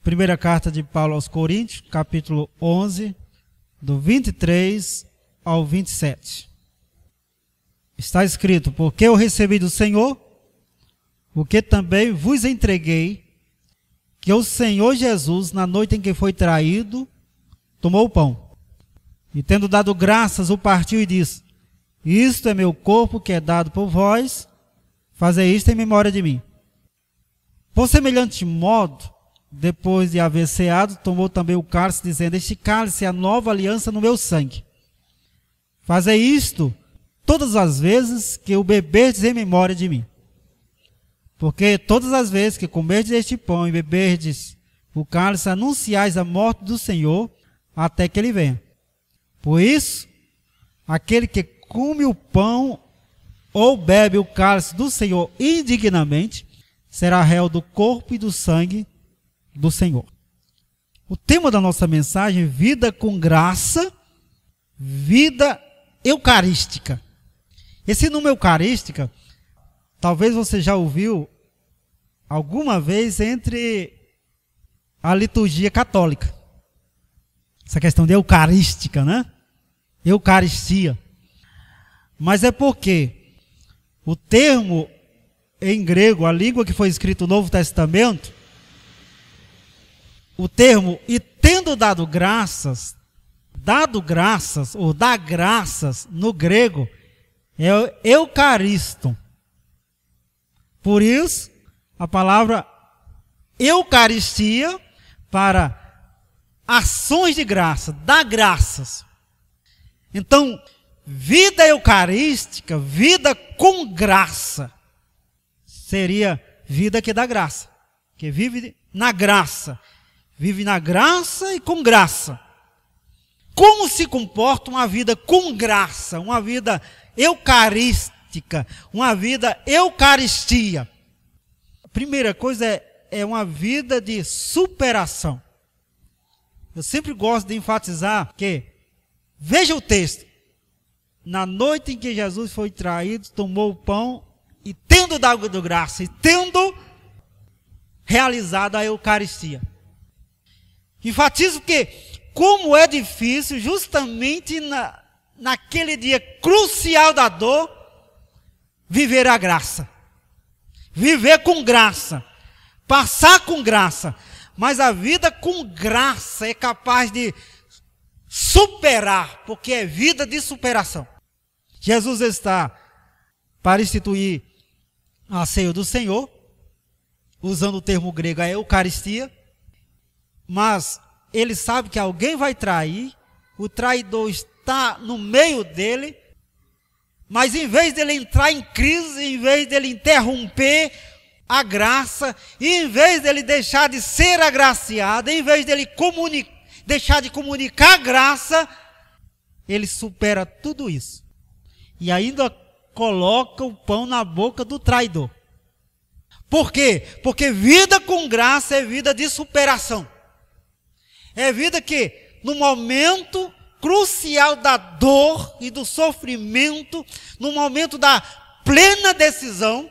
Primeira carta de Paulo aos Coríntios, capítulo 11, do 23 ao 27. Está escrito: porque eu recebi do Senhor o que também vos entreguei, que o Senhor Jesus, na noite em que foi traído, tomou o pão, e tendo dado graças, o partiu e disse: isto é meu corpo que é dado por vós, fazei isto em memória de mim. Por semelhante modo, depois de haver ceado, tomou também o cálice, dizendo: este cálice é a nova aliança no meu sangue. Fazei isto todas as vezes que o beberdes em memória de mim. Porque todas as vezes que comerdes este pão e beberdes o cálice, anunciais a morte do Senhor até que ele venha. Por isso, aquele que come o pão ou bebe o cálice do Senhor indignamente, será réu do corpo e do sangue do Senhor. O tema da nossa mensagem: vida com graça, vida eucarística. Esse nome eucarística, talvez você já ouviu alguma vez entre a liturgia católica. Essa questão de eucarística, né? Eucaristia. Mas é porque o termo em grego, a língua que foi escrito o Novo Testamento, o termo "e tendo dado graças", ou dar graças no grego, é eucariston. Por isso, a palavra eucaristia para ações de graça, dar graças. Então, vida eucarística, vida com graça, seria vida que dá graça, que vive na graça e com graça. Como se comporta uma vida com graça, uma vida eucarística, uma vida eucaristia? A primeira coisa é uma vida de superação. Eu sempre gosto de enfatizar que, veja o texto: na noite em que Jesus foi traído, tomou o pão e tendo dado graça, e tendo realizado a Eucaristia. Enfatizo que, como é difícil, justamente naquele dia crucial da dor, viver a graça. Viver com graça. Passar com graça. Mas a vida com graça é capaz de superar, porque é vida de superação. Jesus está para instituir a ceia do Senhor, usando o termo grego a Eucaristia, mas ele sabe que alguém vai trair, o traidor está no meio dele, mas em vez dele entrar em crise, em vez dele interromper a graça, e em vez dele deixar de ser agraciado, em vez dele deixar de comunicar a graça, ele supera tudo isso. E ainda coloca o pão na boca do traidor. Por quê? Porque vida com graça é vida de superação. É vida que, no momento crucial da dor e do sofrimento, no momento da plena decisão,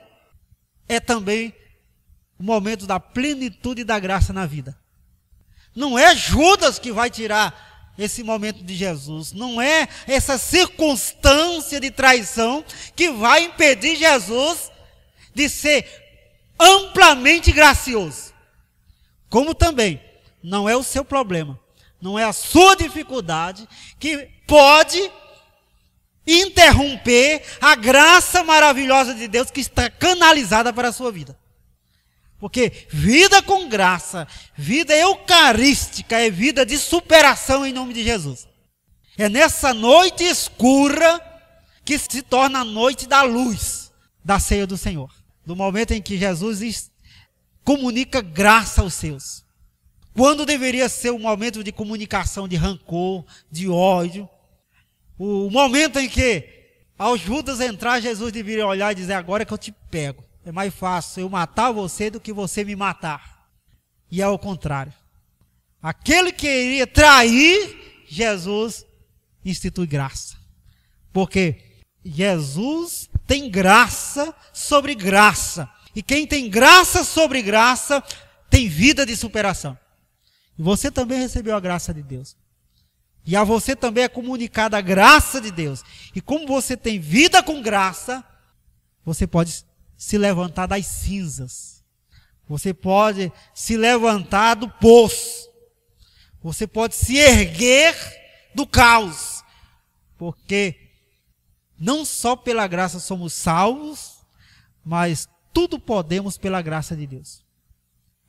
é também o momento da plenitude da graça na vida. Não é Judas que vai tirar esse momento de Jesus. Não é essa circunstância de traição que vai impedir Jesus de ser amplamente gracioso. Como também não é o seu problema, não é a sua dificuldade que pode interromper a graça maravilhosa de Deus que está canalizada para a sua vida. Porque vida com graça, vida eucarística, é vida de superação em nome de Jesus. É nessa noite escura que se torna a noite da luz da ceia do Senhor. Do momento em que Jesus comunica graça aos seus. Quando deveria ser um momento de comunicação de rancor, de ódio. O momento em que, ao Judas entrar, Jesus deveria olhar e dizer: agora é que eu te pego. É mais fácil eu matar você do que você me matar. E é ao contrário. Aquele que iria trair, Jesus institui graça. Porque Jesus tem graça sobre graça. E quem tem graça sobre graça, tem vida de superação. E você também recebeu a graça de Deus. E a você também é comunicada a graça de Deus. E como você tem vida com graça, você pode se levantar das cinzas. Você pode se levantar do poço. Você pode se erguer do caos. Porque não só pela graça somos salvos, mas tudo podemos pela graça de Deus.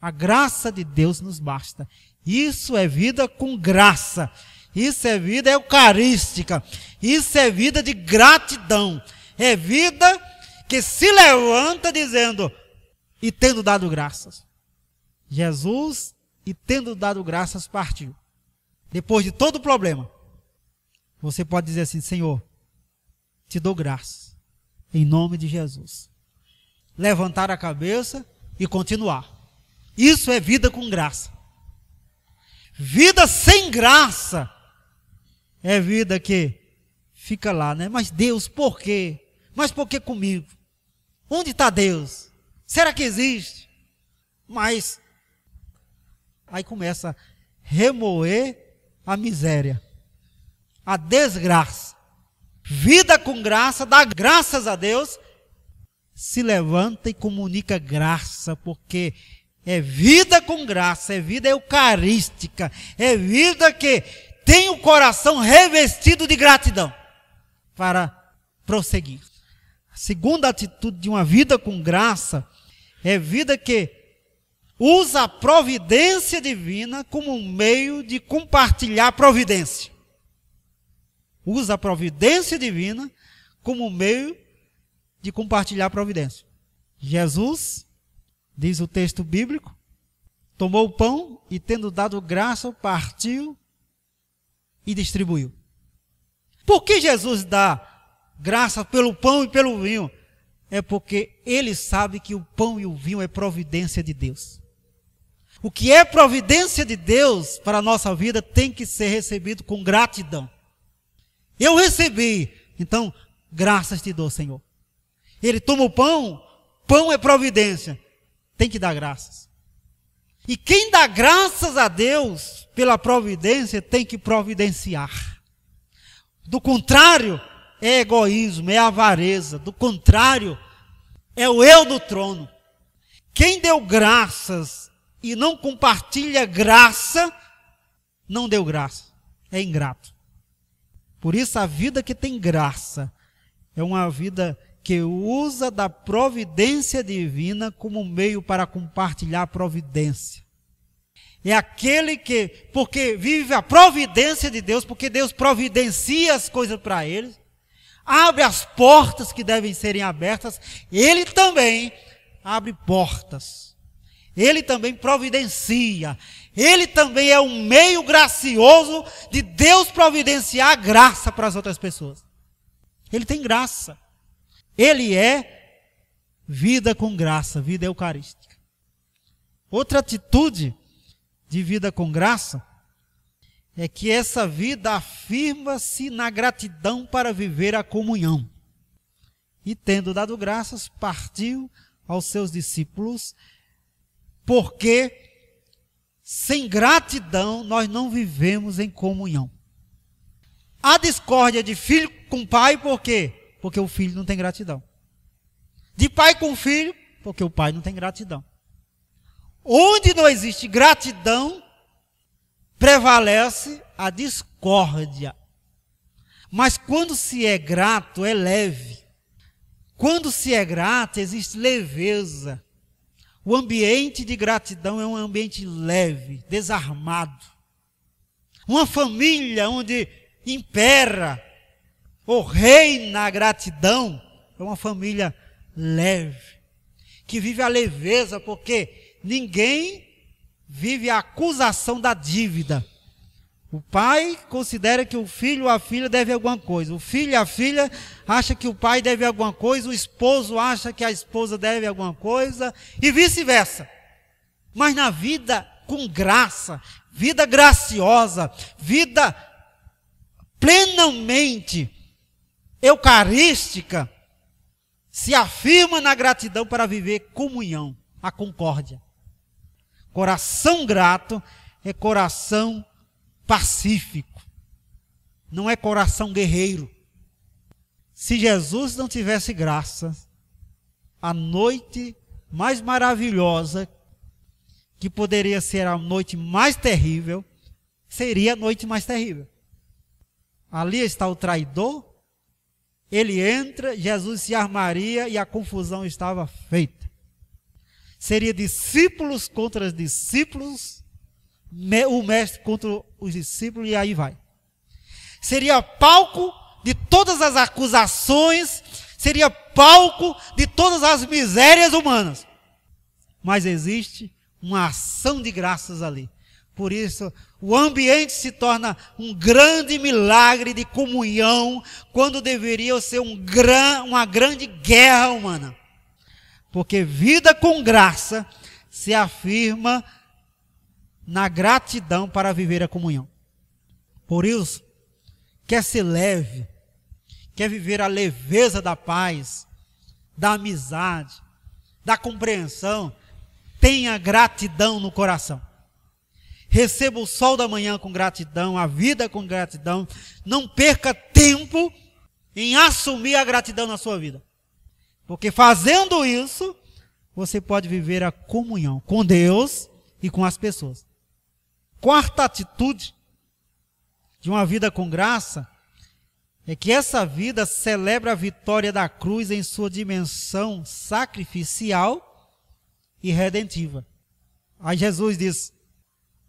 A graça de Deus nos basta. Isso é vida com graça. Isso é vida eucarística. Isso é vida de gratidão. É vida que se levanta dizendo, e tendo dado graças. Jesus, e tendo dado graças, partiu. Depois de todo o problema, você pode dizer assim, Senhor, te dou graças, em nome de Jesus. Levantar a cabeça e continuar. Isso é vida com graça. Vida sem graça é vida que fica lá, né? Mas Deus, por quê? Mas por que comigo? Onde está Deus? Será que existe? Mas aí começa a remoer a miséria, a desgraça. Vida com graça, dá graças a Deus, se levanta e comunica graça, porque é vida com graça, é vida eucarística, é vida que tem o coração revestido de gratidão para prosseguir. A segunda atitude de uma vida com graça é vida que usa a providência divina como um meio de compartilhar a providência. Usa a providência divina como um meio de compartilhar a providência. Jesus, diz o texto bíblico, tomou o pão e, tendo dado graça, partiu e distribuiu. Por que Jesus dá graça pelo pão e pelo vinho? É porque ele sabe que o pão e o vinho é providência de Deus. O que é providência de Deus para a nossa vida tem que ser recebido com gratidão. Eu recebi, então graças te dou, Senhor. Ele toma o pão, pão é providência, tem que dar graças. E quem dá graças a Deus pela providência tem que providenciar. Do contrário, é egoísmo, é avareza. Do contrário, é o eu do trono. Quem deu graças e não compartilha graça, não deu graça, é ingrato. Por isso a vida que tem graça é uma vida que usa da providência divina como meio para compartilhar a providência. É aquele que, porque vive a providência de Deus, porque Deus providencia as coisas para ele, abre as portas que devem serem abertas, ele também abre portas. Ele também providencia. Ele também é um meio gracioso de Deus providenciar a graça para as outras pessoas. Ele tem graça. Ele é vida com graça, vida eucarística. Outra atitude de vida com graça é que essa vida afirma-se na gratidão para viver a comunhão. E tendo dado graças, partiu aos seus discípulos, porque sem gratidão nós não vivemos em comunhão. Há discórdia de filho com pai, por quê? Porque o filho não tem gratidão. De pai com filho, porque o pai não tem gratidão. Onde não existe gratidão, prevalece a discórdia. Mas quando se é grato, é leve. Quando se é grato, existe leveza. O ambiente de gratidão é um ambiente leve, desarmado. Uma família onde impera ou reina a gratidão é uma família leve, que vive a leveza, porque ninguém vive a acusação da dívida. O pai considera que o filho ou a filha deve alguma coisa. O filho e a filha acham que o pai deve alguma coisa. O esposo acha que a esposa deve alguma coisa. E vice-versa. Mas na vida com graça, vida graciosa, vida plenamente eucarística, se afirma na gratidão para viver comunhão, a concórdia. Coração grato é coração pacífico, não é coração guerreiro. Se Jesus não tivesse graça, a noite mais maravilhosa, que poderia ser a noite mais terrível, seria a noite mais terrível. Ali está o traidor, ele entra, Jesus se armaria e a confusão estava feita. Seria discípulos contra discípulos, o mestre contra os discípulos, e aí vai. Seria palco de todas as acusações, seria palco de todas as misérias humanas. Mas existe uma ação de graças ali. Por isso, o ambiente se torna um grande milagre de comunhão, quando deveria ser uma grande guerra humana. Porque vida com graça se afirma na gratidão para viver a comunhão. Por isso, quer ser leve, quer viver a leveza da paz, da amizade, da compreensão, tenha gratidão no coração. Receba o sol da manhã com gratidão, a vida com gratidão. Não perca tempo em assumir a gratidão na sua vida. Porque fazendo isso, você pode viver a comunhão com Deus e com as pessoas. Quarta atitude de uma vida com graça é que essa vida celebra a vitória da cruz em sua dimensão sacrificial e redentiva. Aí Jesus diz: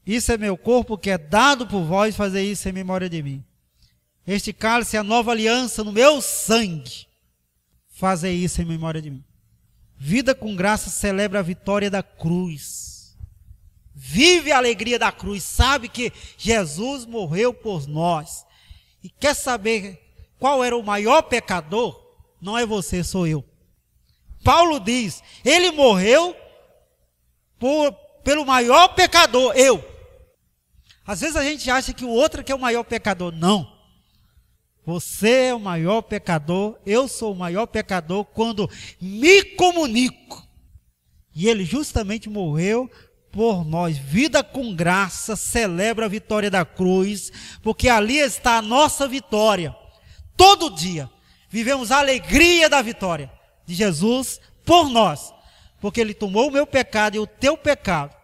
isso é meu corpo que é dado por vós, fazer isso em memória de mim. Este cálice é a nova aliança no meu sangue, fazer isso em memória de mim. Vida com graça celebra a vitória da cruz. Vive a alegria da cruz, sabe que Jesus morreu por nós. E quer saber qual era o maior pecador? Não é você, sou eu. Paulo diz, ele morreu pelo maior pecador, eu. Às vezes a gente acha que o outro que é o maior pecador. Não. Você é o maior pecador, eu sou o maior pecador quando me comunico. E ele justamente morreu por nós. Vida com graça celebra a vitória da cruz, porque ali está a nossa vitória. Todo dia vivemos a alegria da vitória de Jesus por nós, porque ele tomou o meu pecado e o teu pecado.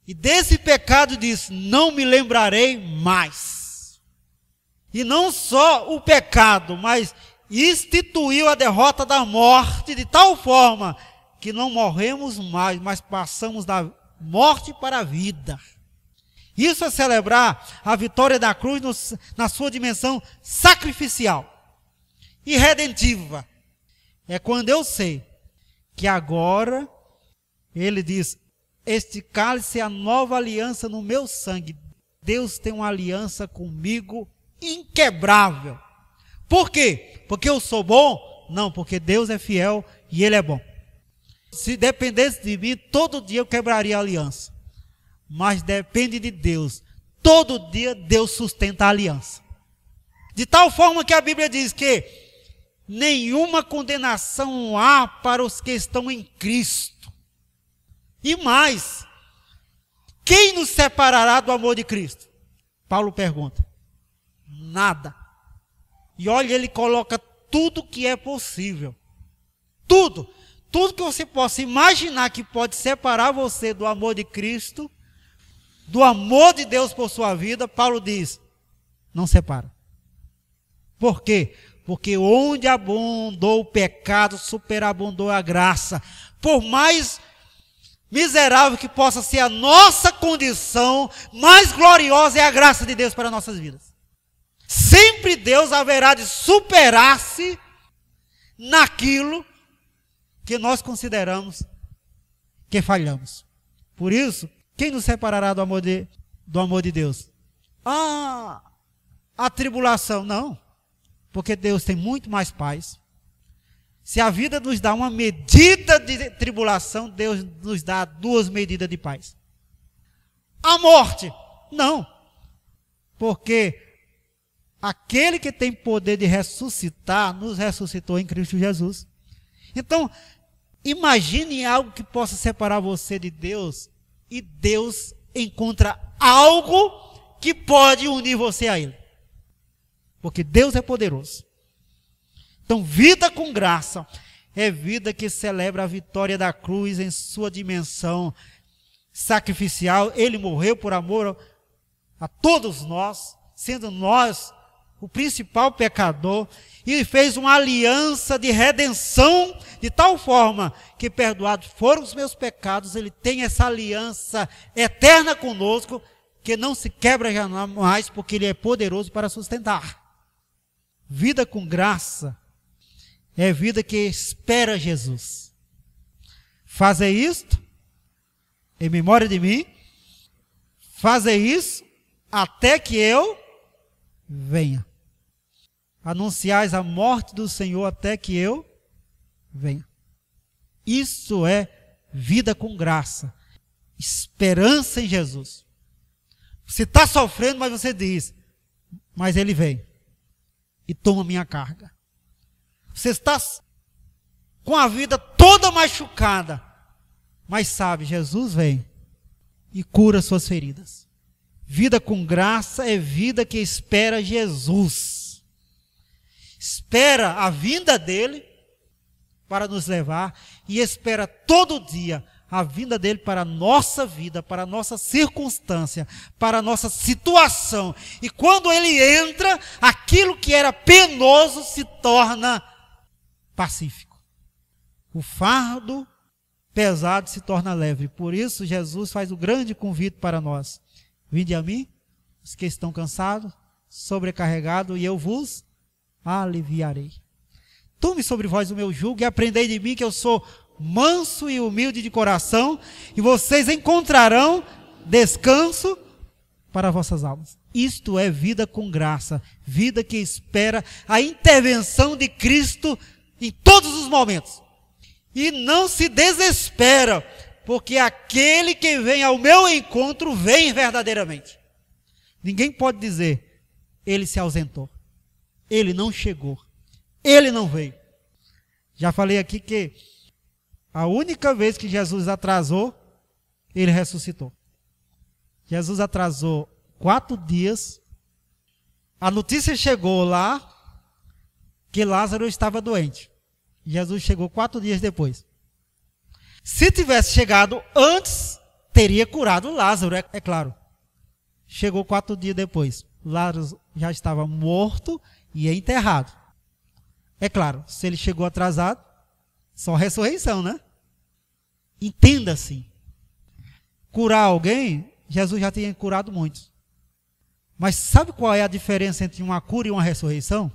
E desse pecado diz, não me lembrarei mais. E não só o pecado, mas instituiu a derrota da morte de tal forma que não morremos mais, mas passamos da morte para a vida. Isso é celebrar a vitória da cruz na sua dimensão sacrificial e redentiva. É quando eu sei que agora, ele diz, este cálice é a nova aliança no meu sangue. Deus tem uma aliança comigo inquebrável. Por quê? Porque eu sou bom? Não, porque Deus é fiel e Ele é bom. Se dependesse de mim, todo dia eu quebraria a aliança. Mas depende de Deus. Todo dia Deus sustenta a aliança. De tal forma que a Bíblia diz que nenhuma condenação há para os que estão em Cristo. E mais, quem nos separará do amor de Cristo? Paulo pergunta. Nada. E olha, ele coloca tudo que é possível. Tudo que você possa imaginar que pode separar você do amor de Cristo, do amor de Deus por sua vida, Paulo diz, não separa. Por quê? Porque onde abundou o pecado, superabundou a graça. Por mais miserável que possa ser a nossa condição, mais gloriosa é a graça de Deus para nossas vidas. Sempre Deus haverá de superar-se naquilo que nós consideramos que falhamos. Por isso, quem nos separará do amor de Deus? A tribulação, não. Porque Deus tem muito mais paz. Se a vida nos dá uma medida de tribulação, Deus nos dá 2 medidas de paz. A morte, não. Porque aquele que tem poder de ressuscitar, nos ressuscitou em Cristo Jesus. Então, imagine algo que possa separar você de Deus, e Deus encontra algo que pode unir você a Ele. Porque Deus é poderoso. Então, vida com graça é vida que celebra a vitória da cruz em sua dimensão sacrificial. Ele morreu por amor a todos nós, sendo nós o principal pecador, e fez uma aliança de redenção de tal forma que, perdoados foram os meus pecados, Ele tem essa aliança eterna conosco, que não se quebra jamais, porque Ele é poderoso para sustentar. Vida com graça é vida que espera Jesus. Fazer isto em memória de mim, fazer isso até que eu venha. Anunciais a morte do Senhor até que eu venha. Isso é vida com graça, esperança em Jesus. Você está sofrendo, mas você diz, mas Ele vem e toma minha carga. Você está com a vida toda machucada, mas sabe, Jesus vem e cura suas feridas. Vida com graça é vida que espera Jesus. Espera a vinda dEle para nos levar e espera todo dia a vinda dEle para a nossa vida, para a nossa circunstância, para a nossa situação. E quando Ele entra, aquilo que era penoso se torna pacífico. O fardo pesado se torna leve. Por isso, Jesus faz o grande convite para nós. Vinde a mim, os que estão cansados, sobrecarregados, e eu vos aliviarei. Tome sobre vós o meu jugo e aprendei de mim, que eu sou manso e humilde de coração, e vocês encontrarão descanso para vossas almas. Isto é vida com graça, vida que espera a intervenção de Cristo em todos os momentos. E não se desespera, porque aquele que vem ao meu encontro vem verdadeiramente. Ninguém pode dizer, Ele se ausentou, Ele não chegou, Ele não veio. Já falei aqui que a única vez que Jesus atrasou, Ele ressuscitou. Jesus atrasou 4 dias. A notícia chegou lá que Lázaro estava doente. Jesus chegou 4 dias depois. Se tivesse chegado antes, teria curado Lázaro, é claro. Chegou 4 dias depois. Lázaro já estava morto e enterrado. É claro, se ele chegou atrasado, só ressurreição, né? Entenda assim. Curar alguém, Jesus já tinha curado muitos. Mas sabe qual é a diferença entre uma cura e uma ressurreição?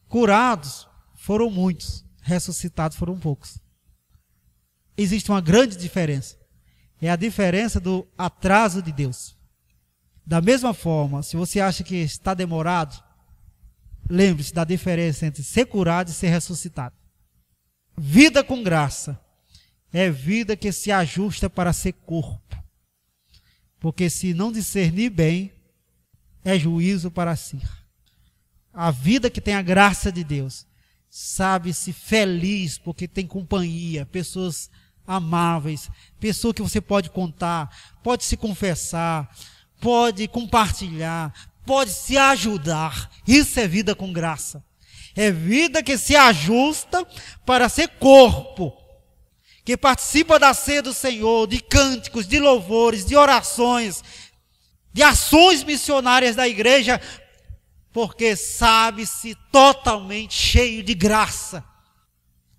Curados foram muitos, ressuscitados foram poucos. Existe uma grande diferença. É a diferença do atraso de Deus. Da mesma forma, se você acha que está demorado, lembre-se da diferença entre ser curado e ser ressuscitado. Vida com graça é vida que se ajusta para ser corpo. Porque se não discernir bem, é juízo para si. A vida que tem a graça de Deus, sabe-se feliz porque tem companhia, pessoas amáveis, pessoas que você pode contar, pode se confessar, pode compartilhar, pode se ajudar. Isso é vida com graça. É vida que se ajusta para ser corpo, que participa da ceia do Senhor, de cânticos, de louvores, de orações, de ações missionárias da igreja, porque sabe-se totalmente cheio de graça.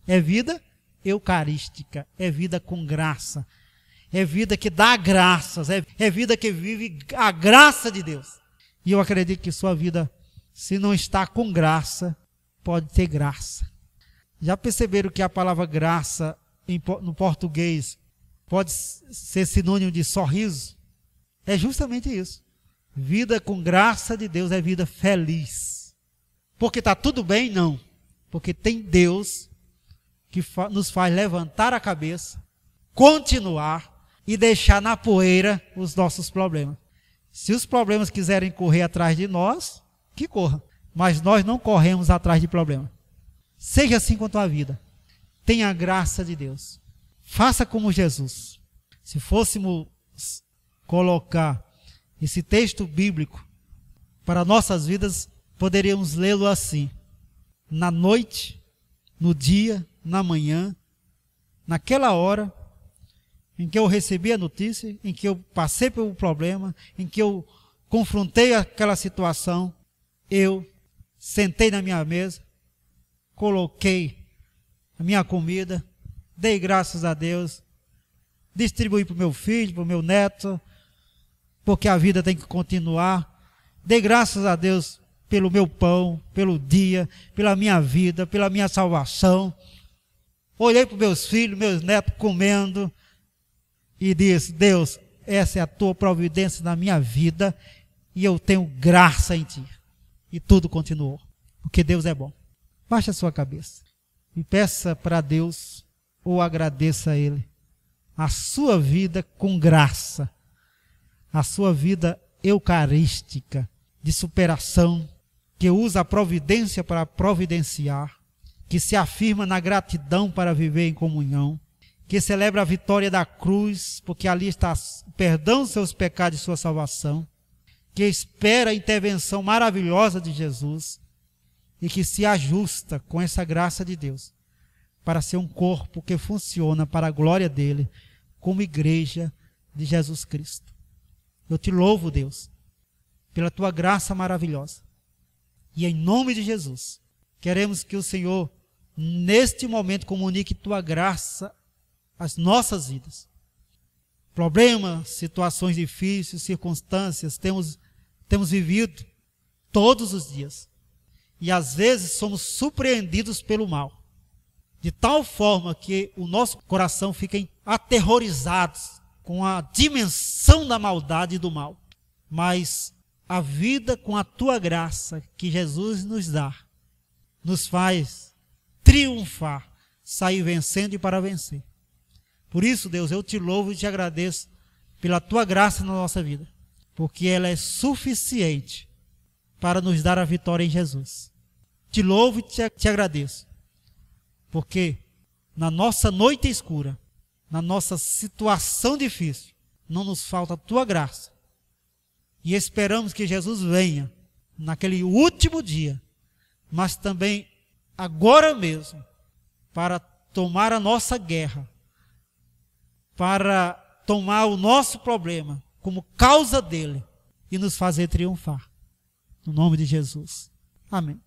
É vida eucarística, é vida com graça, é vida que dá graças, é vida que vive a graça de Deus. E eu acredito que sua vida, se não está com graça, pode ter graça. Já perceberam que a palavra graça no português pode ser sinônimo de sorriso? É justamente isso. Vida com graça de Deus é vida feliz. Porque está tudo bem? Não. Porque tem Deus que nos faz levantar a cabeça, continuar e deixar na poeira os nossos problemas. Se os problemas quiserem correr atrás de nós, que corram. Mas nós não corremos atrás de problema. Seja assim com a tua vida. Tenha a graça de Deus. Faça como Jesus. Se fôssemos colocar esse texto bíblico para nossas vidas, poderíamos lê-lo assim: na noite, no dia, na manhã, naquela hora em que eu recebi a notícia, em que eu passei pelo problema, em que eu confrontei aquela situação, eu sentei na minha mesa, coloquei a minha comida, dei graças a Deus, distribuí para o meu filho, para o meu neto, porque a vida tem que continuar. Dei graças a Deus pelo meu pão, pelo dia, pela minha vida, pela minha salvação. Olhei para os meus filhos, meus netos comendo e disse: Deus, essa é a tua providência na minha vida e eu tenho graça em ti. E tudo continuou, porque Deus é bom. Baixe a sua cabeça e peça para Deus, ou agradeça a Ele, a sua vida com graça, a sua vida eucarística, de superação, que usa a providência para providenciar, que se afirma na gratidão para viver em comunhão, que celebra a vitória da cruz, porque ali está o perdão dos seus pecados e sua salvação, que espera a intervenção maravilhosa de Jesus e que se ajusta com essa graça de Deus para ser um corpo que funciona para a glória dele, como igreja de Jesus Cristo. Eu te louvo, Deus, pela tua graça maravilhosa. E em nome de Jesus, queremos que o Senhor, neste momento, comunique tua graça às nossas vidas. Problemas, situações difíceis, circunstâncias, temos vivido todos os dias. E às vezes somos surpreendidos pelo mal, de tal forma que o nosso coração fica aterrorizado com a dimensão da maldade e do mal. Mas a vida com a tua graça que Jesus nos dá, nos faz triunfar, sair vencendo e para vencer. Por isso, Deus, eu te louvo e te agradeço pela tua graça na nossa vida, porque ela é suficiente para nos dar a vitória em Jesus. Te louvo e te agradeço, porque na nossa noite escura, na nossa situação difícil, não nos falta a tua graça. E esperamos que Jesus venha naquele último dia, mas também agora mesmo, para tomar a nossa guerra, para tomar o nosso problema como causa dele e nos fazer triunfar. No nome de Jesus. Amém.